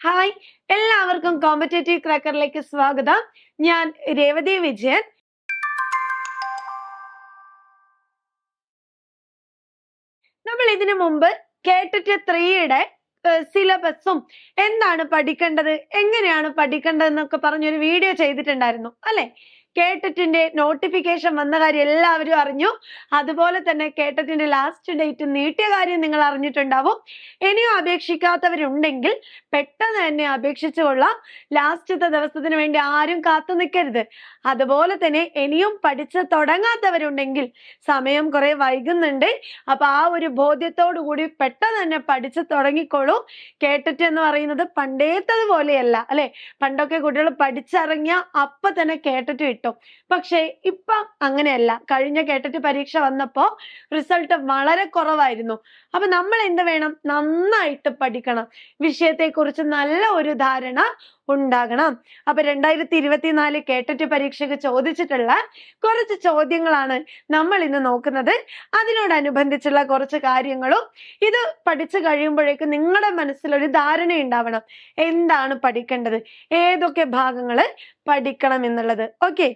Hi, എല്ലാവർക്കും competitive ക്രാക്കറിലേക്ക് സ്വാഗതം. ഞാൻ രേവതി വിജയൻ. നമ്മൾ ഇതിനു മുമ്പ് കേട്ടിട്ട് 3യുടെ സിലബസും എന്താണ് പഠിക്കേണ്ടത്, എങ്ങനെയാണ് പഠിക്കേണ്ടത് എന്നൊക്കെ പറഞ്ഞൊരു വീഡിയോ ചെയ്തിട്ടുണ്ടായിരുന്നു അല്ലെ? കേട്ടറ്റിന്റെ നോട്ടിഫിക്കേഷൻ വന്ന കാര്യം എല്ലാവരും അറിഞ്ഞു. അതുപോലെ തന്നെ കേട്ടറ്റിന്റെ ലാസ്റ്റ് ഡേറ്റ് നീട്ടിയ കാര്യം നിങ്ങൾ അറിഞ്ഞിട്ടുണ്ടാവും. ഇനിയും അപേക്ഷിക്കാത്തവരുണ്ടെങ്കിൽ പെട്ടെന്ന് തന്നെ അപേക്ഷിച്ചുകൊള്ളാം. ലാസ്റ്റത്തെ ദിവസത്തിന് വേണ്ടി ആരും കാത്തു നിൽക്കരുത്. അതുപോലെ തന്നെ ഇനിയും പഠിച്ച് തുടങ്ങാത്തവരുണ്ടെങ്കിൽ സമയം കുറെ വൈകുന്നുണ്ട്. അപ്പൊ ആ ഒരു ബോധ്യത്തോടു കൂടി പെട്ടെന്ന് തന്നെ പഠിച്ച് തുടങ്ങിക്കോളൂ. കേട്ടറ്റ് എന്ന് പറയുന്നത് പണ്ടേത്തത് പോലെയല്ല അല്ലെ? പണ്ടൊക്കെ കുട്ടികൾ പഠിച്ചിറങ്ങിയ അപ്പൊ തന്നെ കേട്ടറ്റ് കിട്ടും. പക്ഷെ ഇപ്പം അങ്ങനെയല്ല. കഴിഞ്ഞ കേട്ടറ്റ് പരീക്ഷ വന്നപ്പോ റിസൾട്ട് വളരെ കുറവായിരുന്നു. അപ്പൊ നമ്മൾ എന്ത് വേണം? നന്നായിട്ട് പഠിക്കണം. വിഷയത്തെ കുറിച്ച് നല്ല ഒരു ധാരണ ഉണ്ടാകണം. അപ്പൊ 2024 കേട്ടറ്റ് പരീക്ഷയ്ക്ക് ചോദിച്ചിട്ടുള്ള കുറച്ച് ചോദ്യങ്ങളാണ് നമ്മൾ ഇന്ന് നോക്കുന്നത്. അതിനോടനുബന്ധിച്ചുള്ള കുറച്ച് കാര്യങ്ങളും ഇത് പഠിച്ചു കഴിയുമ്പോഴേക്കും നിങ്ങളുടെ മനസ്സിൽ ഒരു ധാരണ ഉണ്ടാവണം. എന്താണ് പഠിക്കേണ്ടത്, ഏതൊക്കെ ഭാഗങ്ങള് പഠിക്കണം എന്നുള്ളത്. ഓക്കെ,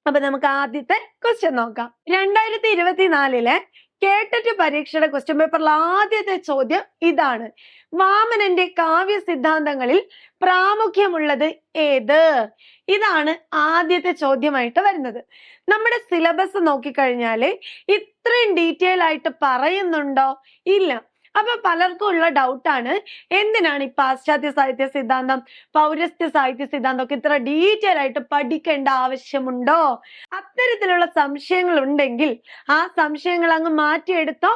അപ്പൊ നമുക്ക് ആദ്യത്തെ ക്വസ്റ്റ്യൻ നോക്കാം. 2024 കേട്ടറ്റ് പരീക്ഷയുടെ ക്വസ്റ്റ്യൻ പേപ്പറിൽ ആദ്യത്തെ ചോദ്യം ഇതാണ്: വാമനന്റെ കാവ്യ സിദ്ധാന്തങ്ങളിൽ പ്രാമുഖ്യമുള്ളത് ഏത്? ഇതാണ് ആദ്യത്തെ ചോദ്യമായിട്ട് വരുന്നത്. നമ്മുടെ സിലബസ് നോക്കിക്കഴിഞ്ഞാല് ഇത്രയും ഡീറ്റെയിൽ ആയിട്ട് പറയുന്നുണ്ടോ? ഇല്ല. അപ്പൊ പലർക്കും ഉള്ള ഡൗട്ടാണ്, എന്തിനാണ് ഈ പാശ്ചാത്യ സാഹിത്യ സിദ്ധാന്തം, പൗരസ്ത്യ സാഹിത്യ സിദ്ധാന്തം ഒക്കെ ഇത്ര ഡീറ്റെയിൽ ആയിട്ട് പഠിക്കേണ്ട ആവശ്യമുണ്ടോ? അത്തരത്തിലുള്ള സംശയങ്ങൾ ഉണ്ടെങ്കിൽ ആ സംശയങ്ങൾ അങ്ങ് മാറ്റിയെടുത്തോ.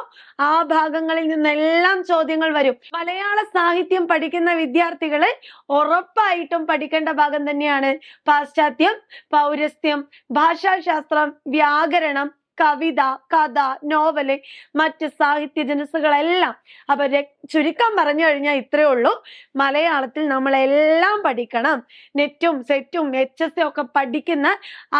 ആ ഭാഗങ്ങളിൽ നിന്നെല്ലാം ചോദ്യങ്ങൾ വരും. മലയാള സാഹിത്യം പഠിക്കുന്ന വിദ്യാർത്ഥികള് ഉറപ്പായിട്ടും പഠിക്കേണ്ട ഭാഗം തന്നെയാണ് പാശ്ചാത്യം, പൗരസ്ത്യം, ഭാഷാശാസ്ത്രം, വ്യാകരണം, കവിത, കഥ, നോവല്, മറ്റ് സാഹിത്യ ജനസുകളെല്ലാം. അപ്പൊ ചുരുക്കം പറഞ്ഞു കഴിഞ്ഞാൽ ഇത്രയേ ഉള്ളൂ. മലയാളത്തിൽ നമ്മളെല്ലാം പഠിക്കണം. നെറ്റും സെറ്റും HS ഒക്കെ പഠിക്കുന്ന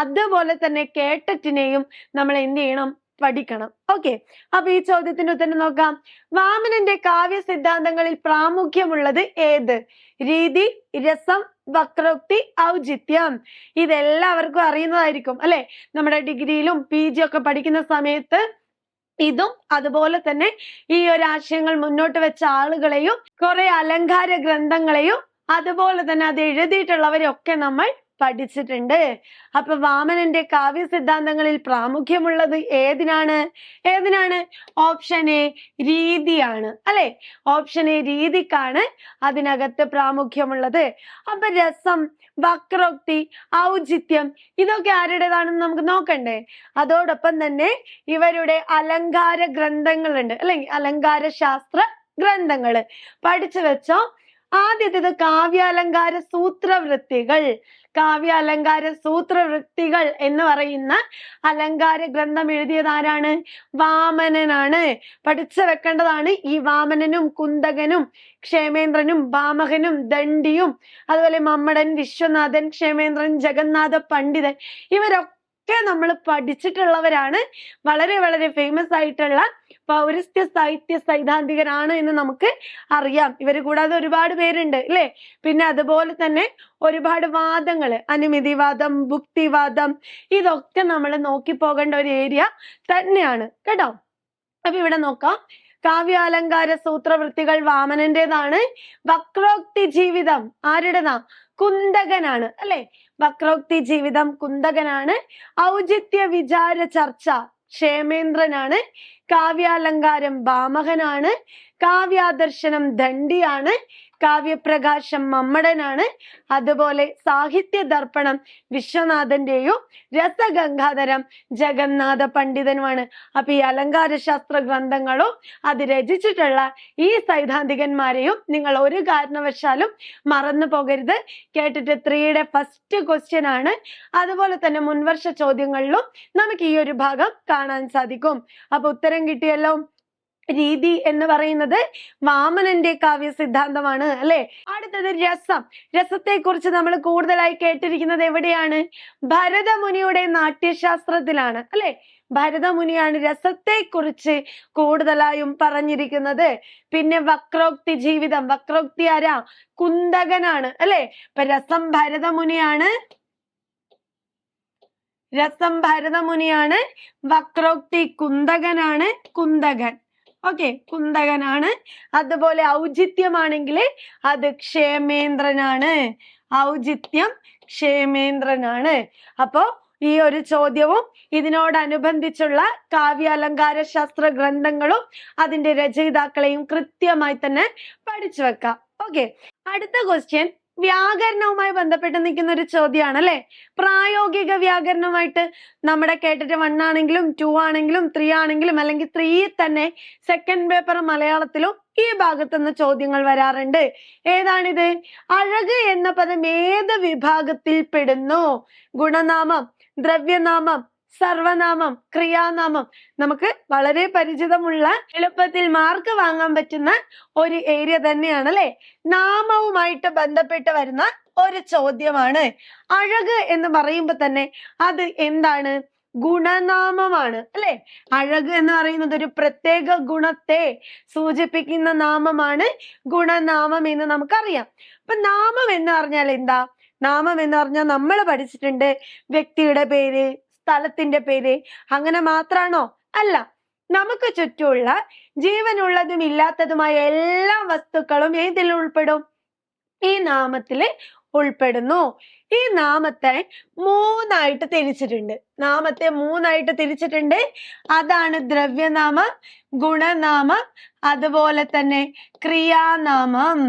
അതുപോലെ തന്നെ കേട്ടറ്റിനെയും നമ്മൾ എന്ത് ചെയ്യണം? പഠിക്കണം. ഓക്കെ, അപ്പൊ ഈ ചോദ്യത്തിന് ഉത്തരം നോക്കാം. വാമനന്റെ കാവ്യ സിദ്ധാന്തങ്ങളിൽ പ്രാമുഖ്യമുള്ളത് ഏത്? രീതി, രസം, വക്രോക്തി, ഔചിത്യം. ഇതെല്ലാവർക്കും അറിയുന്നതായിരിക്കും അല്ലെ? നമ്മുടെ ഡിഗ്രിയിലും PG ഒക്കെ പഠിക്കുന്ന സമയത്ത് ഇതും അതുപോലെ തന്നെ ഈ ഒരു ആശയങ്ങൾ മുന്നോട്ട് വെച്ച ആളുകളെയും കുറെ അലങ്കാര ഗ്രന്ഥങ്ങളെയും അതുപോലെ തന്നെ അത് എഴുതിയിട്ടുള്ളവരെയൊക്കെ നമ്മൾ പഠിച്ചിട്ടുണ്ട്. അപ്പൊ വാമനന്റെ കാവ്യ സിദ്ധാന്തങ്ങളിൽ പ്രാമുഖ്യമുള്ളത് ഏതിനാണ്? ഓപ്ഷൻ എ രീതിയാണ് അല്ലെ? ഓപ്ഷൻ എ രീതിക്കാണ് അതിനകത്ത് പ്രാമുഖ്യമുള്ളത്. അപ്പൊ രസം, വക്രോക്തി, ഔചിത്യം ഇതൊക്കെ ആരുടേതാണെന്ന് നമുക്ക് നോക്കണ്ടേ? അതോടൊപ്പം തന്നെ ഇവരുടെ അലങ്കാര ഗ്രന്ഥങ്ങളുണ്ട് അല്ലെങ്കിൽ അലങ്കാര ശാസ്ത്ര ഗ്രന്ഥങ്ങള് പഠിച്ചു വെച്ചോ. ആദ്യത്തേത് കാവ്യാലങ്കാര സൂത്രവൃത്തികൾ. കാവ്യാലങ്കാര സൂത്രവൃത്തികൾ എന്ന് പറയുന്ന അലങ്കാര ഗ്രന്ഥം എഴുതിയത് ആരാണ്? വാമനനാണ്. പഠിച്ചു വെക്കേണ്ടതാണ്. ഈ വാമനനും കുന്തകനും ക്ഷേമേന്ദ്രനും ഭാമകനും ദണ്ഡിയും അതുപോലെ മമ്മടൻ, വിശ്വനാഥൻ, ക്ഷേമേന്ദ്രൻ, ജഗന്നാഥ പണ്ഡിതൻ ഇവരൊക്കെ നമ്മൾ പഠിച്ചിട്ടുള്ളവരാണ്. വളരെ വളരെ ഫേമസ് ആയിട്ടുള്ള പൗരസ്ത്യ സാഹിത്യ സൈദ്ധാന്തികരാണ് എന്ന് നമുക്ക് അറിയാം. ഇവര് കൂടാതെ ഒരുപാട് പേരുണ്ട് അല്ലെ? പിന്നെ അതുപോലെ തന്നെ ഒരുപാട് വാദങ്ങള്, അനുമതിവാദം, ഭുക്തിവാദം ഇതൊക്കെ നമ്മൾ നോക്കി പോകേണ്ട ഒരു ഏരിയ തന്നെയാണ് കേട്ടോ. അപ്പൊ ഇവിടെ നോക്കാം. കാവ്യാലങ്കാര സൂത്രവൃത്തികൾ വാമനന്റേതാണ്. വക്രോക്തി ജീവിതം ആരുടേതാ? കുന്തകനാണ് അല്ലെ? വക്രോക്തി ജീവിതം കുന്തകനാണ്. ഔചിത്യ വിചാര ചർച്ച ക്ഷേമേന്ദ്രനാണ്. കാവ്യാലങ്കാരം ഭാമകനാണ്. കാവ്യാദർശനം ദണ്ഡിയാണ്. കാവ്യപ്രകാശം മമ്മടനാണ്. അതുപോലെ സാഹിത്യ ദർപ്പണം വിശ്വനാഥന്റെയും രസഗംഗാധരം ജഗന്നാഥ പണ്ഡിതനുമാണ്. അപ്പൊ ഈ അലങ്കാര ശാസ്ത്ര ഗ്രന്ഥങ്ങളും അത് രചിച്ചിട്ടുള്ള ഈ സൈദ്ധാന്തികന്മാരെയും നിങ്ങൾ ഒരു കാരണവശാലും മറന്നു പോകരുത്. കേട്ടിട്ട് 3യുടെ ഫസ്റ്റ് ക്വസ്റ്റ്യൻ ആണ്. അതുപോലെ തന്നെ മുൻവർഷ ചോദ്യങ്ങളിലും നമുക്ക് ഈ ഒരു ഭാഗം കാണാൻ സാധിക്കും. അപ്പൊ ഉത്തരം കിട്ടിയല്ലോ. രീതി എന്ന് പറയുന്നത് വാമനന്റെ കാവ്യ സിദ്ധാന്തമാണ് അല്ലെ. അടുത്തത് രസം. രസത്തെ കുറിച്ച് നമ്മൾ കൂടുതലായി കേട്ടിരിക്കുന്നത് എവിടെയാണ്? ഭരതമുനിയുടെ നാട്യശാസ്ത്രത്തിലാണ് അല്ലെ. ഭരതമുനിയാണ് രസത്തെ കുറിച്ച് കൂടുതലായും പറഞ്ഞിരിക്കുന്നത്. പിന്നെ വക്രോക്തി ജീവിതം. വക്രോക്തി ആരാ? കുന്തകനാണ് അല്ലെ. ഇപ്പൊ രസം ഭരതമുനിയാണ്, വക്രോക്തി കുന്തകനാണ്. കുന്തകൻ കുന്തകനാണ്. അതുപോലെ ഔചിത്യമാണെങ്കിൽ അത് ക്ഷേമേന്ദ്രനാണ്. ഔചിത്യം ക്ഷേമേന്ദ്രനാണ്. അപ്പോ ഈ ഒരു ചോദ്യവും ഇതിനോടനുബന്ധിച്ചുള്ള കാവ്യാലങ്കാര ശാസ്ത്ര ഗ്രന്ഥങ്ങളും അതിന്റെ രചയിതാക്കളെയും കൃത്യമായി തന്നെ പഠിച്ചു വെക്കാം. അടുത്ത ക്വസ്റ്റ്യൻ വ്യാകരണവുമായി ബന്ധപ്പെട്ട് നിൽക്കുന്ന ഒരു ചോദ്യമാണ് അല്ലെ. പ്രായോഗിക വ്യാകരണമായിട്ട് നമ്മുടെ കേട്ടിട്ട് 1 ആണെങ്കിലും 2 ആണെങ്കിലും 3 ആണെങ്കിലും അല്ലെങ്കിൽ 3 തന്നെ സെക്കൻഡ് പേപ്പർ മലയാളത്തിലും ഈ ഭാഗത്തുനിന്ന് ചോദ്യങ്ങൾ വരാറുണ്ട്. ഏതാണിത്? അഴക് എന്ന പദം ഏത് വിഭാഗത്തിൽ പെടുന്നു? ഗുണനാമം, ദ്രവ്യനാമം, സർവനാമം, ക്രിയാനാമം. നമുക്ക് വളരെ പരിചിതമുള്ള എളുപ്പത്തിൽ മാർക്ക് വാങ്ങാൻ പറ്റുന്ന ഒരു ഏരിയ തന്നെയാണ് അല്ലെ. നാമവുമായിട്ട് ബന്ധപ്പെട്ട് വരുന്ന ഒരു ചോദ്യമാണ്. അഴക് എന്ന് പറയുമ്പോൾ തന്നെ അത് എന്താണ്? ഗുണനാമമാണ് അല്ലെ. അഴക് എന്ന് പറയുന്നത് ഒരു പ്രത്യേക ഗുണത്തെ സൂചിപ്പിക്കുന്ന നാമമാണ് ഗുണനാമം എന്ന് നമുക്കറിയാം. അപ്പൊ നാമം എന്ന് പറഞ്ഞാൽ എന്താ? നാമം എന്ന് പറഞ്ഞാൽ നമ്മൾ പഠിച്ചിട്ടുണ്ട് വ്യക്തിയുടെ പേര്, സ്ഥലത്തിന്റെ പേര്, അങ്ങനെ മാത്രാണോ? അല്ല. നമുക്ക് ചുറ്റുമുള്ള ജീവനുള്ളതും ഇല്ലാത്തതുമായ എല്ലാ വസ്തുക്കളും ഏതിൽ ഉൾപ്പെടും? ഈ നാമത്തില് ഉൾപ്പെടുന്നു. ഈ നാമത്തെ 3 ആയിട്ട് തിരിച്ചിട്ടുണ്ട്. അതാണ് ദ്രവ്യനാമം, ഗുണനാമം, അതുപോലെ തന്നെ ക്രിയാനാമം.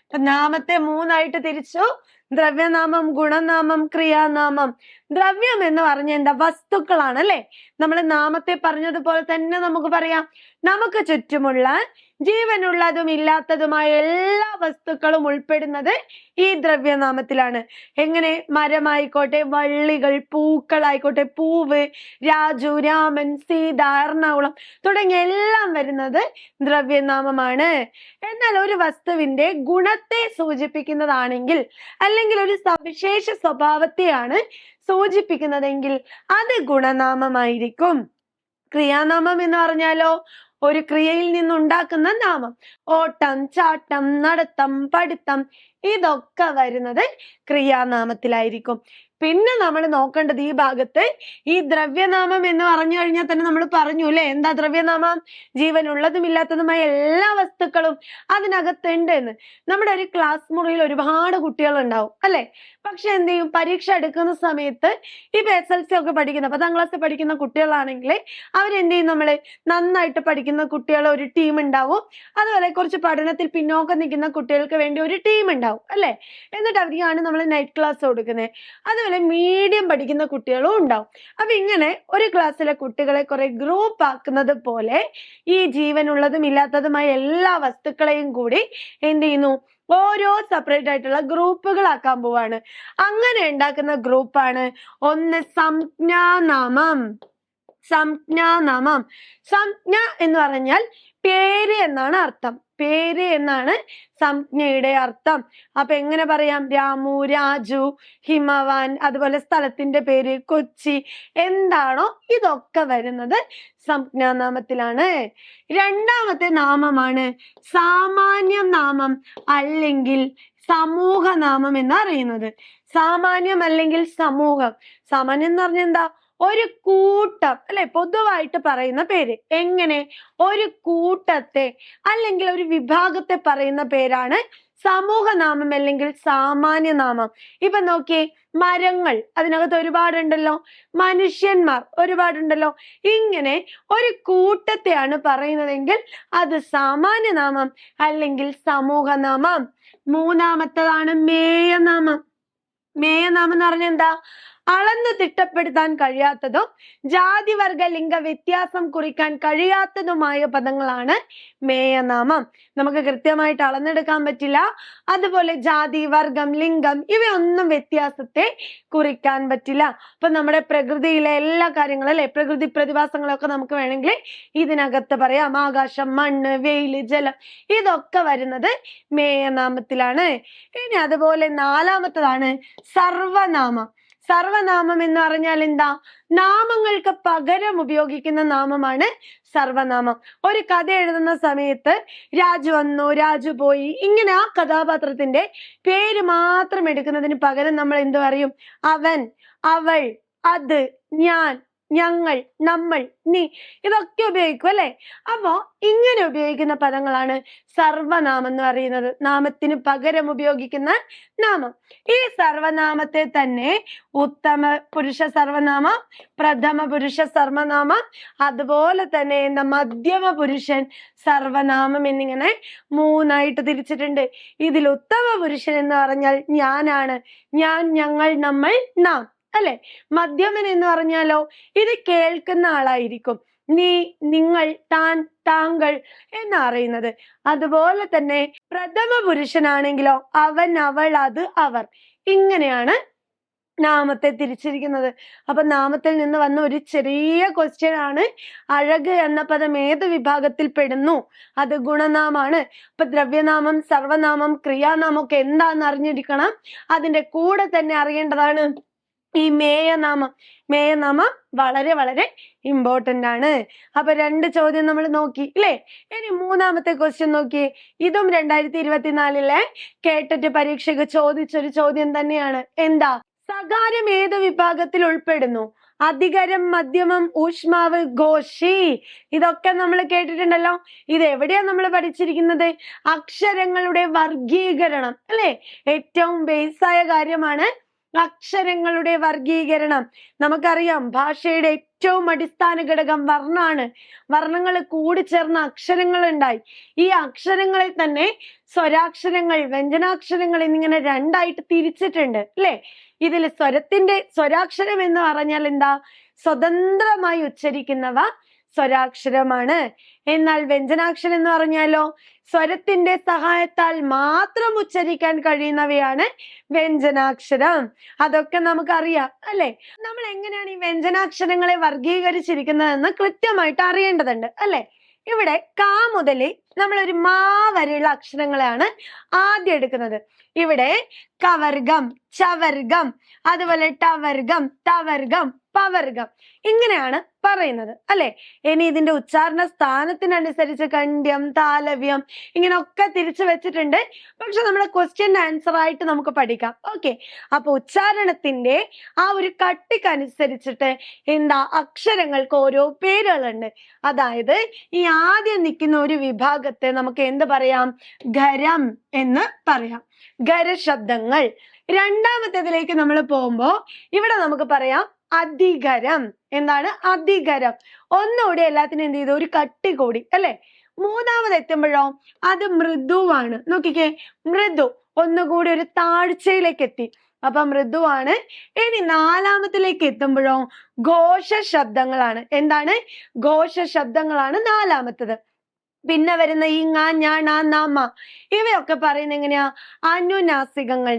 അപ്പൊ നാമത്തെ 3 ആയിട്ട് തിരിച്ചു. ദ്രവ്യനാമം, ഗുണനാമം, ക്രിയാനാമം. ദ്രവ്യം എന്ന് പറഞ്ഞ എന്താ? വസ്തുക്കളാണ് അല്ലെ. നമ്മൾ നാമത്തെ പറഞ്ഞതുപോലെ തന്നെ നമുക്ക് പറയാം, നമുക്ക് ചുറ്റുമുള്ള ജീവനുള്ളതും ഇല്ലാത്തതുമായ എല്ലാ വസ്തുക്കളും ഉൾപ്പെടുന്നത് ഈ ദ്രവ്യനാമത്തിലാണ്. എങ്ങനെ? മരമായിക്കോട്ടെ, വള്ളികൾ, പൂക്കളായിക്കോട്ടെ, പൂവ്, രാജു, രാമൻ, സീത, എറണാകുളം തുടങ്ങിയ എല്ലാം വരുന്നത് ദ്രവ്യനാമമാണ്. എന്നാൽ ഒരു വസ്തുവിന്റെ ഗുണത്തെ സൂചിപ്പിക്കുന്നതാണെങ്കിൽ അല്ലെങ്കിൽ ഒരു സവിശേഷ സ്വഭാവത്തെയാണ് സൂചിപ്പിക്കുന്നതെങ്കിൽ അത് ഗുണനാമമായിരിക്കും. ക്രിയാനാമം എന്ന് പറഞ്ഞാലോ ഒരു ക്രിയയിൽ നിന്നുണ്ടാക്കുന്ന നാമം. ഓട്ടം, ചാട്ടം, നടത്തം, പഠിത്തം ഇതൊക്കെ വരുന്നത് ക്രിയാനാമത്തിലായിരിക്കും. പിന്നെ നമ്മൾ നോക്കേണ്ടത് ഈ ഭാഗത്ത് ഈ ദ്രവ്യനാമം എന്ന് പറഞ്ഞു കഴിഞ്ഞാൽ തന്നെ നമ്മൾ പറഞ്ഞു അല്ലെ. എന്താ ദ്രവ്യനാമം? ജീവനുള്ളതും ഇല്ലാത്തതുമായ എല്ലാ വസ്തുക്കളും അതിനകത്തുണ്ട് എന്ന്. നമ്മുടെ ഒരു ക്ലാസ് മുറിയിൽ ഒരുപാട് കുട്ടികൾ ഉണ്ടാവും അല്ലെ. പക്ഷെ എന്ത് ചെയ്യും? പരീക്ഷ എടുക്കുന്ന സമയത്ത് ഇപ്പൊ SLC ഒക്കെ പഠിക്കുന്ന 10ാം ക്ലാസ്സിൽ പഠിക്കുന്ന കുട്ടികളാണെങ്കിൽ അവരെന്ത് ചെയ്യും? നമ്മള് നന്നായിട്ട് പഠിക്കുന്ന കുട്ടികൾ ഒരു ടീം ഉണ്ടാവും. അതുപോലെ കുറച്ച് പഠനത്തിൽ പിന്നോക്കം നിൽക്കുന്ന കുട്ടികൾക്ക് വേണ്ടി ഒരു ടീം ഉണ്ടാവും അല്ലെ. എന്നിട്ട് അവർക്കാണ് നമ്മൾ നൈറ്റ് ക്ലാസ് കൊടുക്കുന്നത്. അതുപോലെ മീഡിയം പഠിക്കുന്ന കുട്ടികളും ഉണ്ടാവും. അപ്പൊ ഇങ്ങനെ ഒരു ക്ലാസ്സിലെ കുട്ടികളെ കുറെ ഗ്രൂപ്പ് ആക്കുന്നത് പോലെ ഈ ജീവനുള്ളതും ഇല്ലാത്തതുമായ എല്ലാ വസ്തുക്കളെയും കൂടി എന്ത് ചെയ്യുന്നു? ഓരോ സെപ്പറേറ്റ് ആയിട്ടുള്ള ഗ്രൂപ്പുകളാക്കാൻ പോവാണ്. അങ്ങനെ ഉണ്ടാക്കുന്ന ഗ്രൂപ്പാണ് ഒന്ന് സംജ്ഞാനാമം. സംജ്ഞാനാമം. സംജ്ഞ എന്ന് പറഞ്ഞാൽ പേര് എന്നാണ് അർത്ഥം. പേര് എന്നാണ് സംജ്ഞയുടെ അർത്ഥം. അപ്പൊ എങ്ങനെ പറയാം? രാമു, രാജു, ഹിമവാൻ, അതുപോലെ സ്ഥലത്തിന്റെ പേര്, കൊച്ചി, എന്താണോ ഇതൊക്കെ വരുന്നത് സംജ്ഞാനാമത്തിലാണ്. രണ്ടാമത്തെ നാമമാണ് സാമാന്യ നാമം അല്ലെങ്കിൽ സമൂഹനാമം എന്ന് അറിയുന്നത്. സാമാന്യം അല്ലെങ്കിൽ സമൂഹം. സാമാന്യം എന്ന് പറഞ്ഞാൽ എന്താ? ഒരു കൂട്ടം അല്ലെ, പൊതുവായിട്ട് പറയുന്ന പേര്. എങ്ങനെ? ഒരു കൂട്ടത്തെ അല്ലെങ്കിൽ ഒരു വിഭാഗത്തെ പറയുന്ന പേരാണ് സമൂഹനാമം അല്ലെങ്കിൽ സാമാന്യനാമം. ഇപ്പൊ നോക്കിയേ, മരങ്ങൾ അതിനകത്ത് ഒരുപാടുണ്ടല്ലോ, മനുഷ്യന്മാർ ഒരുപാടുണ്ടല്ലോ. ഇങ്ങനെ ഒരു കൂട്ടത്തെയാണ് പറയുന്നതെങ്കിൽ അത് സാമാന്യനാമം അല്ലെങ്കിൽ സമൂഹനാമം. മൂന്നാമത്തതാണ് മേയനാമം. മേയനാമം എന്ന് പറഞ്ഞാൽ എന്താ? അളന്നു തിട്ടപ്പെടുത്താൻ കഴിയാത്തതും ജാതി വർഗ ലിംഗ വ്യത്യാസം കുറിക്കാൻ കഴിയാത്തതുമായ പദങ്ങളാണ് മേയനാമം. നമുക്ക് കൃത്യമായിട്ട് അളന്നെടുക്കാൻ പറ്റില്ല. അതുപോലെ ജാതി, വർഗം, ലിംഗം ഇവയൊന്നും വ്യത്യാസത്തെ കുറിക്കാൻ പറ്റില്ല. അപ്പൊ നമ്മുടെ പ്രകൃതിയിലെ എല്ലാ കാര്യങ്ങളും അല്ലെ, പ്രകൃതി പ്രതിഭാസങ്ങളൊക്കെ നമുക്ക് വേണമെങ്കിൽ ഇതിനകത്ത് പറയാം. ആകാശം, മണ്ണ്, വെയില്, ജലം ഇതൊക്കെ വരുന്നത് മേയനാമത്തിലാണ്. ഇനി അതുപോലെ നാലാമത്തതാണ് സർവനാമം. സർവനാമം എന്ന് പറഞ്ഞാൽ എന്താ? നാമങ്ങൾക്ക് പകരം ഉപയോഗിക്കുന്ന നാമമാണ് സർവനാമം. ഒരു കഥ എഴുതുന്ന സമയത്ത് രാജു വന്നു, രാജു പോയി, ഇങ്ങനെ ആ കഥാപാത്രത്തിന്റെ പേര് മാത്രം എടുക്കുന്നതിന് പകരം നമ്മൾ എന്ത് പറയും? അവൻ, അവൾ, അത്, ഞാൻ, ഞങ്ങൾ, നമ്മൾ, നീ ഇതൊക്കെ ഉപയോഗിക്കും അല്ലെ. അപ്പോ ഇങ്ങനെ ഉപയോഗിക്കുന്ന പദങ്ങളാണ് സർവനാമം എന്ന് പറയുന്നത്. നാമത്തിന് പകരം ഉപയോഗിക്കുന്ന നാമം. ഈ സർവനാമത്തെ തന്നെ ഉത്തമ പുരുഷ സർവനാമം, പ്രഥമ പുരുഷ സർവനാമം, അതുപോലെ തന്നെ എന്താ മധ്യമ പുരുഷൻ സർവനാമം എന്നിങ്ങനെ മൂന്നായിട്ട് തിരിച്ചിട്ടുണ്ട്. ഇതിൽ ഉത്തമ പുരുഷൻ എന്ന് പറഞ്ഞാൽ ഞാനാണ്, ഞാൻ, ഞങ്ങൾ, നമ്മൾ, നാം അല്ലെ. മധ്യമൻ എന്ന് പറഞ്ഞാലോ ഇത് കേൾക്കുന്ന ആളായിരിക്കും. നീ, നിങ്ങൾ, താൻ, താങ്കൾ എന്നറിയുന്നത്. അതുപോലെ തന്നെ പ്രഥമ പുരുഷനാണെങ്കിലോ അവൻ, അവൾ, അത്, അവർ ഇങ്ങനെയാണ് നാമത്തെ തിരിച്ചിരിക്കുന്നത്. അപ്പൊ നാമത്തിൽ നിന്ന് വന്ന ഒരു ചെറിയ ക്വസ്റ്റ്യൻ ആണ്, അഴക് എന്ന പദം ഏത് വിഭാഗത്തിൽ പെടുന്നു? അത് ഗുണനാമാണ്. അപ്പൊ ദ്രവ്യനാമം, സർവനാമം, ക്രിയാനാമം ഒക്കെ എന്താന്ന് അറിഞ്ഞിരിക്കണം. അതിന്റെ കൂടെ തന്നെ അറിയേണ്ടതാണ് ഈ മേയനാമം. മേയനാമം വളരെ വളരെ ഇമ്പോർട്ടന്റ് ആണ്. അപ്പൊ 2 ചോദ്യം നമ്മൾ നോക്കി ഇല്ലേ. ഇനി മൂന്നാമത്തെ ക്വസ്റ്റ്യൻ നോക്കി. ഇതും 2024 കേട്ടറ്റ് പരീക്ഷയ്ക്ക് ചോദിച്ചൊരു ചോദ്യം തന്നെയാണ്. എന്താ? സകാരം ഏത് വിഭാഗത്തിൽ ഉൾപ്പെടുന്നു? അധികരം, മധ്യമം, ഊഷ്മാവ്, ഘോഷി ഇതൊക്കെ നമ്മൾ കേട്ടിട്ടുണ്ടല്ലോ. ഇത് എവിടെയാ നമ്മൾ പഠിച്ചിരിക്കുന്നത്? അക്ഷരങ്ങളുടെ വർഗീകരണം അല്ലെ. ഏറ്റവും ബേസായ കാര്യമാണ് അക്ഷരങ്ങളുടെ വർഗീകരണം. നമുക്കറിയാം ഭാഷയുടെ ഏറ്റവും അടിസ്ഥാന ഘടകം വർണ്ണാണ്. വർണ്ണങ്ങൾ കൂടിച്ചേർന്ന അക്ഷരങ്ങൾ ഉണ്ടായി. ഈ അക്ഷരങ്ങളെ തന്നെ സ്വരാക്ഷരങ്ങൾ, വ്യഞ്ജനാക്ഷരങ്ങൾ എന്നിങ്ങനെ 2ആയിട്ട് തിരിച്ചിട്ടുണ്ട് അല്ലെ. ഇതിൽ സ്വരാക്ഷരം എന്ന് പറഞ്ഞാൽ എന്താ? സ്വതന്ത്രമായി ഉച്ചരിക്കുന്നവ സ്വരാക്ഷരമാണ്. എന്നാൽ വ്യഞ്ജനാക്ഷരം എന്ന് പറഞ്ഞാലോ സ്വരത്തിന്റെ സഹായത്താൽ മാത്രം ഉച്ചരിക്കാൻ കഴിയുന്നവയാണ് വ്യഞ്ജനാക്ഷരം. അതൊക്കെ നമുക്കറിയാം അല്ലെ. നമ്മൾ എങ്ങനെയാണ് ഈ വ്യഞ്ജനാക്ഷരങ്ങളെ വർഗീകരിച്ചിരിക്കുന്നതെന്ന് കൃത്യമായിട്ട് അറിയേണ്ടതുണ്ട് അല്ലെ. ഇവിടെ ക മുതൽ നമ്മളൊരു മാ വരെയുള്ള അക്ഷരങ്ങളെയാണ് ആദ്യം എടുക്കുന്നത്. ഇവിടെ കവർഗം, ചവർഗം, അതുപോലെ ടവർഗം, തവർഗം, പവർഗം ഇങ്ങനെയാണ് പറയുന്നത് അല്ലെ. ഇനി ഇതിന്റെ ഉച്ചാരണ സ്ഥാനത്തിനനുസരിച്ച് കണ്ഡ്യം, താലവ്യം ഇങ്ങനെയൊക്കെ തിരിച്ചു വെച്ചിട്ടുണ്ട്. പക്ഷെ നമ്മുടെ ക്വസ്റ്റ്യൻ ആൻസർ ആയിട്ട് നമുക്ക് പഠിക്കാം. ഓക്കെ. അപ്പൊ ഉച്ചാരണത്തിന്റെ ആ ഒരു കട്ടിക്കനുസരിച്ചിട്ട് എന്താ അക്ഷരങ്ങൾക്ക് ഓരോ പേരുകളുണ്ട്. അതായത് ഈ ആദ്യം നിൽക്കുന്ന ഒരു വിഭാഗത്തെ നമുക്ക് എന്ത് പറയാം? ഖരം എന്ന് പറയാം. ഖരശബ്ദങ്ങൾ. രണ്ടാമത്തേതിലേക്ക് നമ്മൾ പോകുമ്പോ ഇവിടെ നമുക്ക് പറയാം അധികരം. എന്താണ് അധികരം? ഒന്നുകൂടി എല്ലാത്തിനും എന്ത് ചെയ്തു? ഒരു കട്ടി കൂടി അല്ലെ. മൂന്നാമത് എത്തുമ്പോഴോ അത് മൃദുവാണ്. നോക്കിക്കേ, മൃദു ഒന്നുകൂടി ഒരു താഴ്ചയിലേക്ക് എത്തി. അപ്പൊ മൃദുവാണ്. ഇനി നാലാമത്തിലേക്ക് എത്തുമ്പോഴോ ഘോഷ ശബ്ദങ്ങളാണ്. എന്താണ്? ഘോഷ ശബ്ദങ്ങളാണ് നാലാമത്തത്. പിന്നെ വരുന്ന ഈ ങ, ഞ, ണ, ന, മ ഇവയൊക്കെ പറയുന്നത് എങ്ങനെയാ? അനുനാസികങ്ങൾ.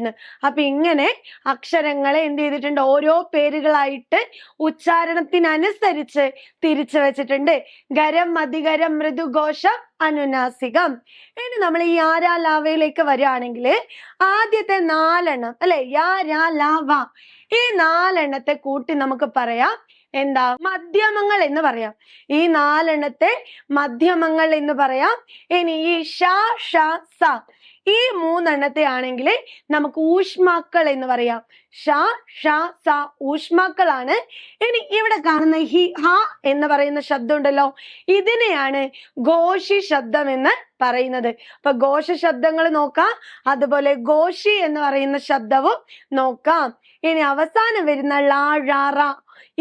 അപ്പൊ ഇങ്ങനെ അക്ഷരങ്ങളെ എന്ത് ചെയ്തിട്ടുണ്ട്? ഓരോ പേരുകളായിട്ട് ഉച്ചാരണത്തിനനുസരിച്ച് തിരിച്ചു വെച്ചിട്ടുണ്ട്. ഖരം, അധികരം, മൃദുഘോഷം, അനുനാസികം. ഇനി നമ്മൾ ഈ യാ, രാ, ലാവയിലേക്ക് വരികയാണെങ്കിൽ ആദ്യത്തെ 4 അല്ലെ, യാ, രാ, ലാ, വ ഈ 4 കൂട്ടി നമുക്ക് പറയാം എന്താ? മധ്യമങ്ങൾ എന്ന് പറയാം. ഈ 4 മധ്യമങ്ങൾ എന്ന് പറയാം. ഇനി ഈ ഷ, ഷ, സ ഈ 3 ആണെങ്കിൽ നമുക്ക് ഊഷ്മാക്കൾ എന്ന് പറയാം. ഷ, ഷ, സ ഊഷ്മാക്കളാണ്. ഇനി ഇവിടെ കാണുന്ന ഹി, ഹ എന്ന് പറയുന്ന ശബ്ദം ഉണ്ടല്ലോ, ഇതിനെയാണ് ഘോഷി ശബ്ദം എന്ന് പറയുന്നത്. അപ്പൊ ഘോഷ ശബ്ദങ്ങൾ നോക്കാം, അതുപോലെ ഘോഷി എന്ന് പറയുന്ന ശബ്ദവും നോക്കാം. ഇനി അവസാനം വരുന്ന ള, ഴ, റ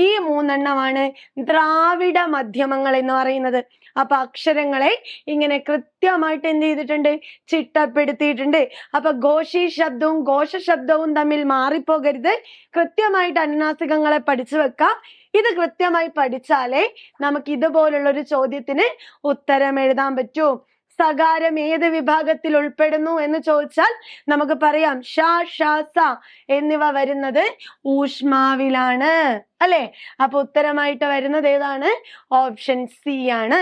ഈ 3 ദ്രാവിഡ മധ്യമങ്ങൾ എന്ന് പറയുന്നത്. അപ്പൊ അക്ഷരങ്ങളെ ഇങ്ങനെ കൃത്യമായിട്ട് എന്ത് ചെയ്തിട്ടുണ്ട്, ചിട്ടപ്പെടുത്തിയിട്ടുണ്ട്. അപ്പൊ ഘോഷി ശബ്ദവും ഘോഷ ശബ്ദവും തമ്മിൽ മാറിപ്പോകരുത്. കൃത്യമായിട്ട് അനുനാസികങ്ങളെ പഠിച്ചു വെക്കാം. ഇത് കൃത്യമായി പഠിച്ചാലേ നമുക്ക് ഇതുപോലുള്ള ഒരു ചോദ്യത്തിന് ഉത്തരം എഴുതാൻ പറ്റൂ. സകാരം ഏത് വിഭാഗത്തിൽ ഉൾപ്പെടുന്നു എന്ന് ചോദിച്ചാൽ നമുക്ക് പറയാം ഷ, ഷ, സ എന്നിവ വരുന്നത് ഊഷ്മാവിലാണ്, അല്ലെ? അപ്പൊ ഉത്തരമായിട്ട് വരുന്നത് ഏതാണ്? ഓപ്ഷൻ സി ആണ്.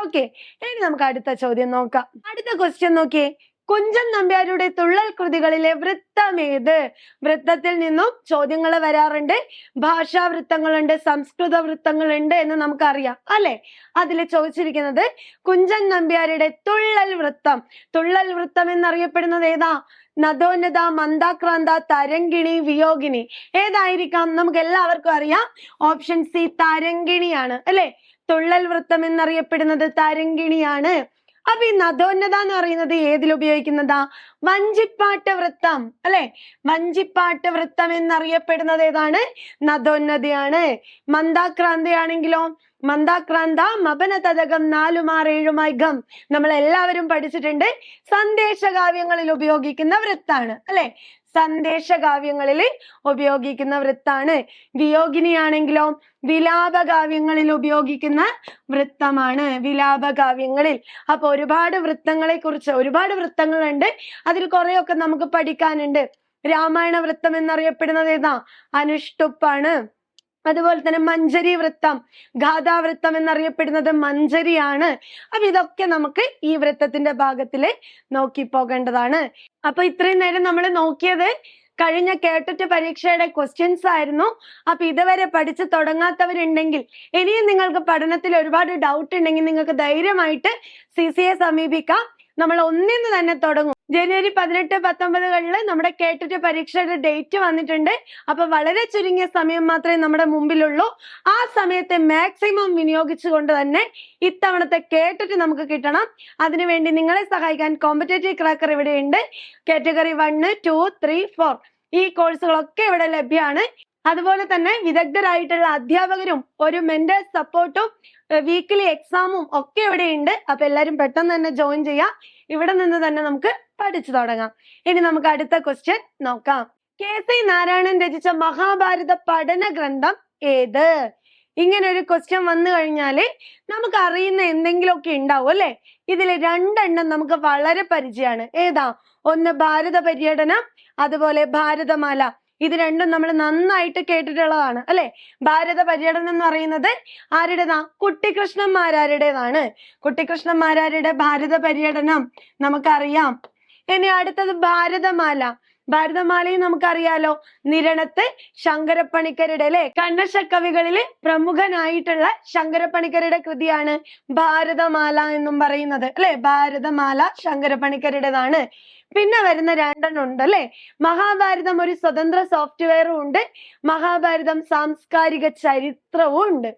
ഓക്കെ, ഇനി നമുക്ക് അടുത്ത ചോദ്യം നോക്കാം. അടുത്ത ക്വസ്റ്റ്യൻ നോക്കിയേ. കുഞ്ചൻ നമ്പ്യാരുടെ തുള്ളൽ കൃതികളിലെ വൃത്തം ഏത്? വൃത്തത്തിൽ നിന്നും ചോദ്യങ്ങൾ വരാറുണ്ട്. ഭാഷാ വൃത്തങ്ങളുണ്ട്, സംസ്കൃത വൃത്തങ്ങളുണ്ട് എന്ന് നമുക്കറിയാം, അല്ലെ? അതിൽ ചോദിച്ചിരിക്കുന്നത് കുഞ്ചൻ നമ്പ്യാരുടെ തുള്ളൽ വൃത്തം. തുള്ളൽ വൃത്തം എന്നറിയപ്പെടുന്നത് ഏതാ? നദോന്നത, മന്ദാക്രാന്ത, തരംഗിണി, വിയോഗിനി. ഏതായിരിക്കാം? നമുക്ക് എല്ലാവർക്കും അറിയാം, ഓപ്ഷൻ സി തരംഗിണിയാണ്, അല്ലെ? തുള്ളൽ വൃത്തം എന്നറിയപ്പെടുന്നത് തരംഗിണിയാണ്. അപ്പൊ ഈ നദോന്നത എന്ന് പറയുന്നത് ഏതിൽ ഉപയോഗിക്കുന്നതാ? വഞ്ചിപ്പാട്ട് വൃത്തം, അല്ലെ? വഞ്ചിപ്പാട്ട് വൃത്തം എന്നറിയപ്പെടുന്നത് ഏതാണ്? നദോന്നതയാണ്. മന്ദാക്രാന്തയാണെങ്കിലോ? മന്ദാക്രാന്ത മപന തതകം 4 ഗം. നമ്മൾ എല്ലാവരും പഠിച്ചിട്ടുണ്ട്. സന്ദേശകാവ്യങ്ങളിൽ ഉപയോഗിക്കുന്ന വൃത്താണ്, അല്ലെ? സന്ദേശകാവ്യങ്ങളിൽ ഉപയോഗിക്കുന്ന വൃത്താണ്. വിയോഗിനിയാണെങ്കിലോ? വിലാപകാവ്യങ്ങളിൽ ഉപയോഗിക്കുന്ന വൃത്തമാണ്, വിലാപകാവ്യങ്ങളിൽ. അപ്പൊ ഒരുപാട് വൃത്തങ്ങളെ കുറിച്ച്, ഒരുപാട് വൃത്തങ്ങളുണ്ട്. അതിൽ കുറെയൊക്കെ നമുക്ക് പഠിക്കാനുണ്ട്. രാമായണ വൃത്തം എന്നറിയപ്പെടുന്നത് ഏതാ? അനുഷ്ടുപ്പാണ്. അതുപോലെ തന്നെ മഞ്ചരി വൃത്തം, ഗാഥാവൃത്തം എന്നറിയപ്പെടുന്നത് മഞ്ചരിയാണ്. അപ്പൊ ഇതൊക്കെ നമുക്ക് ഈ വൃത്തത്തിന്റെ ഭാഗത്തില് നോക്കി പോകേണ്ടതാണ്. അപ്പൊ ഇത്രയും നേരം നമ്മൾ നോക്കിയത് കഴിഞ്ഞ കേട്ടിട്ട് പരീക്ഷയുടെ ക്വസ്റ്റ്യൻസ് ആയിരുന്നു. അപ്പൊ ഇതുവരെ പഠിച്ചു തുടങ്ങാത്തവരുണ്ടെങ്കിൽ, ഇനിയും നിങ്ങൾക്ക് പഠനത്തിൽ ഒരുപാട് ഡൗട്ട് ഉണ്ടെങ്കിൽ നിങ്ങൾക്ക് ധൈര്യമായിട്ട് CCയെ സമീപിക്കാം. നമ്മൾ ഒന്നിന്ന് തന്നെ തുടങ്ങും. ജനുവരി 18, 19 നമ്മുടെ കേട്ടിട്ട് പരീക്ഷയുടെ ഡേറ്റ് വന്നിട്ടുണ്ട്. അപ്പൊ വളരെ ചുരുങ്ങിയ സമയം മാത്രമേ നമ്മുടെ മുമ്പിലുള്ളൂ. ആ സമയത്തെ മാക്സിമം വിനിയോഗിച്ചുകൊണ്ട് തന്നെ ഇത്തവണത്തെ കേട്ടിട്ട് നമുക്ക് കിട്ടണം. അതിനുവേണ്ടി നിങ്ങളെ സഹായിക്കാൻ കോമ്പറ്റേറ്റീവ് ക്രാക്കർ ഇവിടെയുണ്ട്. കാറ്റഗറി 1, 2, 3, 4 ഈ കോഴ്സുകളൊക്കെ ഇവിടെ ലഭ്യമാണ്. അതുപോലെ തന്നെ വിദഗ്ധരായിട്ടുള്ള അധ്യാപകരും ഒരു മെന്റർ സപ്പോർട്ടും വീക്കിലി എക്സാമും ഒക്കെ ഇവിടെ ഉണ്ട്. അപ്പൊ എല്ലാരും പെട്ടെന്ന് തന്നെ ജോയിൻ ചെയ്യാം. ഇവിടെ നിന്ന് തന്നെ നമുക്ക് പഠിച്ചു തുടങ്ങാം. ഇനി നമുക്ക് അടുത്ത ക്വസ്റ്റ്യൻ നോക്കാം. KC നാരായണൻ രചിച്ച മഹാഭാരത പഠന ഗ്രന്ഥം ഏത്? ഇങ്ങനെ ഒരു ക്വസ്റ്റ്യൻ വന്നു കഴിഞ്ഞാല് നമുക്ക് അറിയുന്ന എന്തെങ്കിലുമൊക്കെ ഉണ്ടാവും, അല്ലെ? ഇതിൽ 2 എണ്ണം നമുക്ക് വളരെ പരിചയമാണ്. ഏതാ? ഒന്ന് ഭാരത പര്യടനം, അതുപോലെ ഭാരതമാല. ഇത് രണ്ടും നമ്മൾ നന്നായിട്ട് കേട്ടിട്ടുള്ളതാണ്, അല്ലെ? ഭാരത പര്യടനം എന്ന് പറയുന്നത് ആരുടേതാ? കുട്ടിക്കൃഷ്ണന്മാരാരുടേതാണ്. കുട്ടിക്കൃഷ്ണന്മാരാരുടെ ഭാരത പര്യടനം നമുക്കറിയാം. ഇനി അടുത്തത് ഭാരതമാല. ഭാരതമാലയും നമുക്കറിയാലോ, നിരണത്ത് ശങ്കരപ്പണിക്കരുടെ, അല്ലെ? കണ്ണശക്കവികളില് പ്രമുഖനായിട്ടുള്ള ശങ്കരപ്പണിക്കരുടെ കൃതിയാണ് ഭാരതമാല എന്നും പറയുന്നത്, അല്ലെ? ഭാരതമാല ശങ്കരപ്പണിക്കരുടേതാണ്. പിന്നെ വരുന്ന 2 എണ്ണം ഉണ്ട്, അല്ലെ? മഹാഭാരതം ഒരു സ്വതന്ത്ര സോഫ്റ്റ്വെയറും ഉണ്ട്, മഹാഭാരതം സാംസ്കാരിക ചരിത്രവും ഉണ്ട്.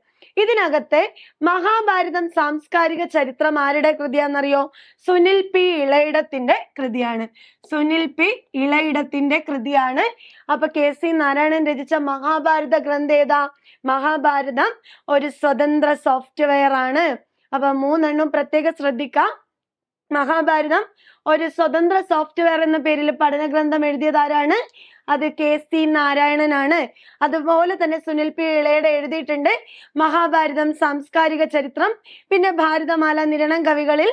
ഇതിനകത്തെ മഹാഭാരതം സാംസ്കാരിക ചരിത്രം ആരുടെ കൃതിയാണെന്നറിയോ? സുനിൽ പി ഇളയിടത്തിന്റെ കൃതിയാണ്. സുനിൽ പി ഇളയിടത്തിന്റെ കൃതിയാണ്. അപ്പൊ KC നാരായണൻ രചിച്ച മഹാഭാരത ഗ്രന്ഥം ഏതാ? മഹാഭാരതം ഒരു സ്വതന്ത്ര സോഫ്റ്റ്വെയർ ആണ്. അപ്പൊ 3 എണ്ണം പ്രത്യേകം ശ്രദ്ധിക്കാം. മഹാഭാരതം ഒരു സ്വതന്ത്ര സോഫ്റ്റ്വെയർ എന്ന പേരിൽ പഠന ഗ്രന്ഥം എഴുതിയത് ആരാണ്? അത് KC നാരായണനാണ്. അതുപോലെ തന്നെ സുനിൽ പി ഇളയുടെ എഴുതിയിട്ടുണ്ട് മഹാഭാരതം സാംസ്കാരിക ചരിത്രം. പിന്നെ ഭാരതമാല നിരണം കവികളിൽ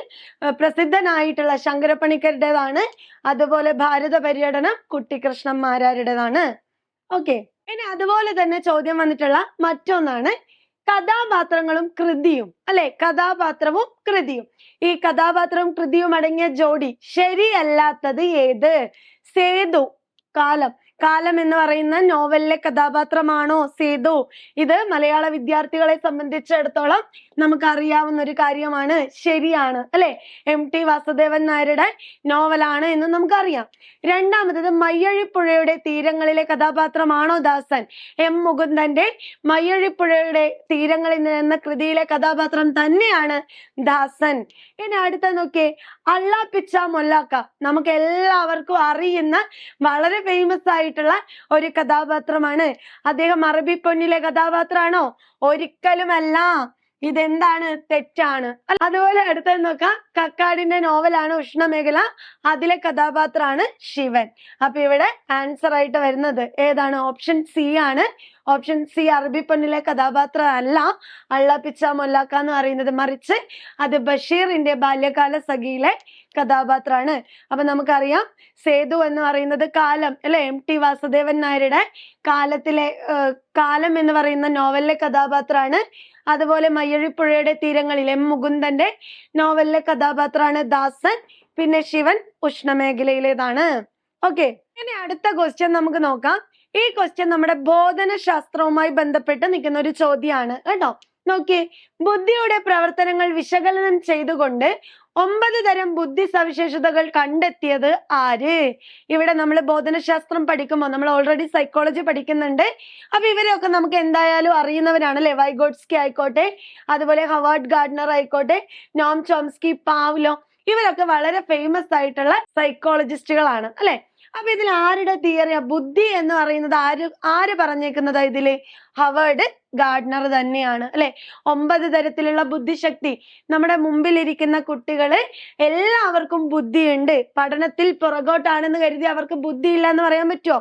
പ്രസിദ്ധനായിട്ടുള്ള ശങ്കരപ്പണിക്കരുടേതാണ്. അതുപോലെ ഭാരത പര്യടനം കുട്ടിക്കൃഷ്ണന്മാരാരുടേതാണ്. ഓക്കെ, ഇനി അതുപോലെ തന്നെ ചോദ്യം വന്നിട്ടുള്ള മറ്റൊന്നാണ് കഥാപാത്രങ്ങളും കൃതിയും, അല്ലെ? കഥാപാത്രവും കൃതിയും. ഈ കഥാപാത്രവും കൃതിയും അടങ്ങിയ ജോഡി ശരിയല്ലാത്തത് ഏത്? സേതു, കാലം. കാലം എന്ന് പറയുന്ന നോവലിലെ കഥാപാത്രമാണോ സേതു? ഇത് മലയാള വിദ്യാർത്ഥികളെ സംബന്ധിച്ചിടത്തോളം നമുക്ക് അറിയാവുന്ന ഒരു കാര്യമാണ്. ശരിയാണ്, അല്ലെ? MT വാസുദേവൻ നായരുടെ നോവലാണ് എന്ന് നമുക്കറിയാം. രണ്ടാമത്തത് മയ്യഴിപ്പുഴയുടെ തീരങ്ങളിലെ കഥാപാത്രമാണോ ദാസൻ? M മുകുന്ദന്റെ മയ്യഴിപ്പുഴയുടെ തീരങ്ങളിൽ എന്ന കൃതിയിലെ കഥാപാത്രം തന്നെയാണ് ദാസൻ. ഇനി അടുത്ത നോക്കിയേ, അള്ളാപ്പിച്ച മൊല്ലാക്ക. നമുക്ക് എല്ലാവർക്കും അറിയുന്ന വളരെ ഫേമസ് ആയിട്ടുള്ള ഒരു കഥാപാത്രമാണ്. അദ്ദേഹം അറബി പൊന്നിലെ കഥാപാത്രമാണോ? ഒരിക്കലുമല്ല. ഇതെന്താണ്? തെറ്റാണ്. അതുപോലെ അടുത്തത് നോക്കാം. കക്കാടിന്റെ നോവലാണ് ഉഷ്ണമേഖല. അതിലെ കഥാപാത്രമാണ് ശിവൻ. അപ്പൊ ഇവിടെ ആൻസർ ആയിട്ട് വരുന്നത് ഏതാണ്? ഓപ്ഷൻ സി ആണ്. ഓപ്ഷൻ സി അറബിപ്പൊന്നിലെ കഥാപാത്രം അല്ല അള്ള പിച്ച മൊല്ലാക്ക എന്ന് പറയുന്നത്, മറിച്ച് അത് ബഷീറിന്റെ ബാല്യകാല സഖിയിലെ കഥാപാത്രമാണ്. അപ്പൊ നമുക്കറിയാം സേതു എന്ന് പറയുന്നത് കാലം അല്ലെ, MT വാസുദേവൻ നായരുടെ കാലത്തിലെ കാലം എന്ന് പറയുന്ന നോവലിലെ കഥാപാത്രമാണ്. അതുപോലെ മയ്യഴിപ്പുഴയുടെ തീരങ്ങളിൽ M മുകുന്ദന്റെ നോവലിലെ കഥാപാത്രമാണ് ദാസൻ. പിന്നെ ശിവൻ ഉഷ്ണമേഖലയിലേതാണ്. ഓക്കെ, ഇനി അടുത്ത ക്വസ്റ്റ്യൻ നമുക്ക് നോക്കാം. ഈ ക്വസ്റ്റ്യൻ നമ്മുടെ ബോധന ശാസ്ത്രവുമായി ബന്ധപ്പെട്ട് നിൽക്കുന്ന ഒരു ചോദ്യമാണ് കേട്ടോ. നോക്കിയേ, ബുദ്ധിയുടെ പ്രവർത്തനങ്ങൾ വിശകലനം ചെയ്തുകൊണ്ട് 9 തരം ബുദ്ധി സവിശേഷതകൾ കണ്ടെത്തിയത് ആര്? ഇവിടെ നമ്മൾ ബോധനശാസ്ത്രം പഠിക്കുമ്പോൾ നമ്മൾ ഓൾറെഡി സൈക്കോളജി പഠിക്കുന്നുണ്ട്. അപ്പൊ ഇവരെയൊക്കെ നമുക്ക് എന്തായാലും അറിയുന്നവരാണ് അല്ലെ. വൈഗോട്സ്കി ആയിക്കോട്ടെ, അതുപോലെ ഹവാർഡ് ഗാർഡനർ ആയിക്കോട്ടെ, നോം ചോംസ്കി, പാവ്ലോ, ഇവരൊക്കെ വളരെ ഫേമസ് ആയിട്ടുള്ള സൈക്കോളജിസ്റ്റുകളാണ് അല്ലെ. അപ്പൊ ഇതിൽ ആരുടെ തിയറിയാ ബുദ്ധി എന്ന് പറയുന്നത്? ആര് പറഞ്ഞേക്കുന്നത് ഇതില്? ഹവാർഡ് ഗാർഡനർ തന്നെയാണ് അല്ലെ. 9 തരത്തിലുള്ള ബുദ്ധിശക്തി. നമ്മുടെ മുമ്പിലിരിക്കുന്ന കുട്ടികള് എല്ലാവർക്കും ബുദ്ധിയുണ്ട്. പഠനത്തിൽ പുറകോട്ടാണെന്ന് കരുതി അവർക്ക് ബുദ്ധി ഇല്ല എന്ന് പറയാൻ പറ്റുമോ?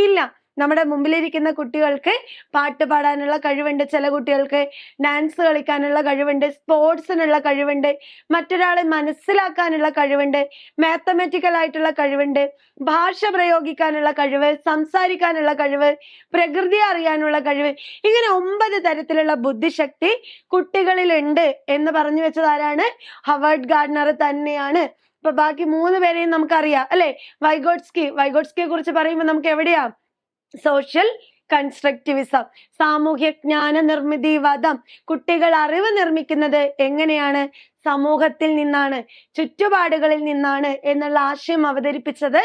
ഇല്ല. നമ്മുടെ മുമ്പിലിരിക്കുന്ന കുട്ടികൾക്ക് പാട്ട് പാടാനുള്ള കഴിവുണ്ട്, ചില കുട്ടികൾക്ക് ഡാൻസ് കളിക്കാനുള്ള കഴിവുണ്ട്, സ്പോർട്സിനുള്ള കഴിവുണ്ട്, മറ്റൊരാളെ മനസ്സിലാക്കാനുള്ള കഴിവുണ്ട്, മാത്തമാറ്റിക്കൽ ആയിട്ടുള്ള കഴിവുണ്ട്, ഭാഷ പ്രയോഗിക്കാനുള്ള കഴിവ്, സംസാരിക്കാനുള്ള കഴിവ്, പ്രകൃതി അറിയാനുള്ള കഴിവ്, ഇങ്ങനെ 9 തരത്തിലുള്ള ബുദ്ധിശക്തി കുട്ടികളിൽ ഉണ്ട് എന്ന് പറഞ്ഞു വെച്ചത് ആരാണ്? ഹവാർഡ് ഗാർഡനർ തന്നെയാണ്. അപ്പൊ ബാക്കി 3 പേരെയും നമുക്കറിയാം അല്ലെ. വൈഗോട്സ്കിയെ കുറിച്ച് പറയുമ്പോൾ നമുക്ക് എവിടെയാ? സോഷ്യൽ കൺസ്ട്രക്റ്റിവിസം, സാമൂഹ്യ ജ്ഞാന നിർമ്മിതിവാദം. കുട്ടികൾ അറിവ് നിർമ്മിക്കുന്നത് എങ്ങനെയാണ്? സമൂഹത്തിൽ നിന്നാണ്, ചുറ്റുപാടുകളിൽ നിന്നാണ് എന്നുള്ള ആശയം അവതരിപ്പിച്ചത്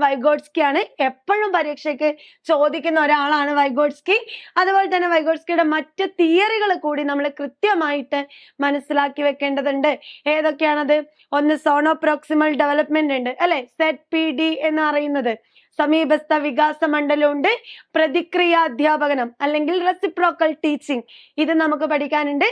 വൈഗോട്സ്കിയാണ്. എപ്പോഴും പരീക്ഷയ്ക്ക് ചോദിക്കുന്ന ഒരാളാണ് വൈഗോട്സ്കി. അതുപോലെ തന്നെ വൈഗോട്സ്കിയുടെ മറ്റ് തിയറികൾ കൂടി നമ്മൾ കൃത്യമായിട്ട് മനസ്സിലാക്കി വെക്കേണ്ടതുണ്ട്. ഏതൊക്കെയാണത്? ഒന്ന് സോണോ പ്രോക്സിമൽ ഡെവലപ്മെന്റ് ഉണ്ട് അല്ലെ, ZPD എന്ന് പറയുന്നത്. സമീപസ്ഥ വികാസ മണ്ഡലമുണ്ട്. പ്രതിക്രിയാധ്യാപനം അല്ലെങ്കിൽ റെസിപ്രോക്കൽ ടീച്ചിങ്, ഇത് നമുക്ക് പഠിക്കാനുണ്ട്.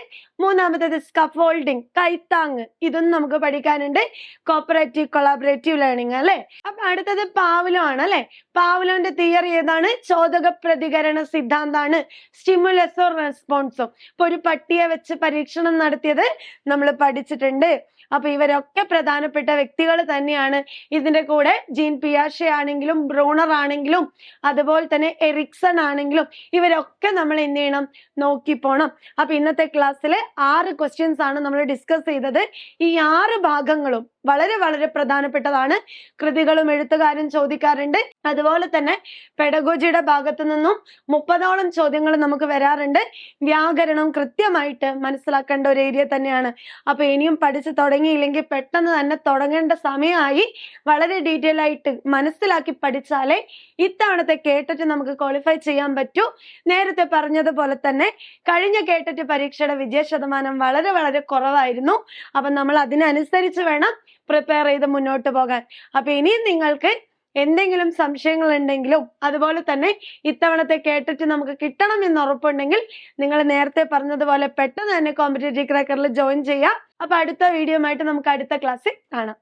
മൂന്നാമത്തേത് സ്കഫോൾഡിങ്, കൈത്താങ്, ഇതും നമുക്ക് പഠിക്കാനുണ്ട്. കോപ്പറേറ്റീവ് കൊളാബറേറ്റീവ് ലേണിംഗ് അല്ലെ. അപ്പൊ അടുത്തത് പാവ്ലോ ആണ് അല്ലെ. പാവ്ലോന്റെ തിയറി ഏതാണ്? ചോദക പ്രതികരണ സിദ്ധാന്താണ്. സ്റ്റിമുലസും റെസ്പോൺസും. ഇപ്പൊ ഒരു പട്ടിയെ വെച്ച് പരീക്ഷണം നടത്തിയത് നമ്മൾ പഠിച്ചിട്ടുണ്ട്. അപ്പൊ ഇവരൊക്കെ പ്രധാനപ്പെട്ട വ്യക്തികൾ തന്നെയാണ്. ഇതിന്റെ കൂടെ ജീൻ പിയാഷെ ആണെങ്കിലും ബ്രൂണർ ആണെങ്കിലും അതുപോലെ തന്നെ എറിക്സൺ ആണെങ്കിലും ഇവരൊക്കെ നമ്മൾ എന്ത് ചെയ്യണം? നോക്കി പോണം. അപ്പൊ ഇന്നത്തെ ക്ലാസ്സിൽ 6 ക്വസ്റ്റ്യൻസ് ആണ് നമ്മൾ ഡിസ്കസ് ചെയ്തത്. ഈ 6 ഭാഗങ്ങളും വളരെ വളരെ പ്രധാനപ്പെട്ടതാണ്. കൃതികളും എഴുത്തുകാരും ചോദിക്കാറുണ്ട്. അതുപോലെ തന്നെ പെഡഗോജിയുടെ ഭാഗത്തു നിന്നും 30ഓളം ചോദ്യങ്ങൾ നമുക്ക് വരാറുണ്ട്. വ്യാകരണം കൃത്യമായിട്ട് മനസ്സിലാക്കേണ്ട ഒരു ഏരിയ തന്നെയാണ്. അപ്പൊ ഇനിയും പഠിച്ചു തുടങ്ങിയില്ലെങ്കിൽ പെട്ടെന്ന് തന്നെ തുടങ്ങേണ്ട സമയമായി. വളരെ ഡീറ്റെയിൽ ആയിട്ട് മനസ്സിലാക്കി പഠിച്ചാലേ ഇത്തവണത്തെ കേട്ടറ്റ് നമുക്ക് ക്വാളിഫൈ ചെയ്യാൻ പറ്റൂ. നേരത്തെ പറഞ്ഞതുപോലെ തന്നെ കഴിഞ്ഞ കേട്ടറ്റ് പരീക്ഷയുടെ വിജയശതമാനം വളരെ വളരെ കുറവായിരുന്നു. അപ്പൊ നമ്മൾ അതിനനുസരിച്ച് വേണം പ്രിപ്പയർ ചെയ്ത് മുന്നോട്ട് പോകാൻ. അപ്പൊ ഇനിയും നിങ്ങൾക്ക് എന്തെങ്കിലും സംശയങ്ങൾ ഉണ്ടെങ്കിലും അതുപോലെ തന്നെ ഇത്തവണത്തെ കേട്ടിട്ട് നമുക്ക് കിട്ടണം എന്ന് ഉറപ്പുണ്ടെങ്കിൽ നിങ്ങൾ നേരത്തെ പറഞ്ഞതുപോലെ പെട്ടെന്ന് തന്നെ കോമ്പറ്റേറ്റീവ് ക്രാക്കറിൽ ജോയിൻ ചെയ്യാം. അപ്പൊ അടുത്ത വീഡിയോ ആയിട്ട് നമുക്ക് അടുത്ത ക്ലാസ്സിൽ കാണാം.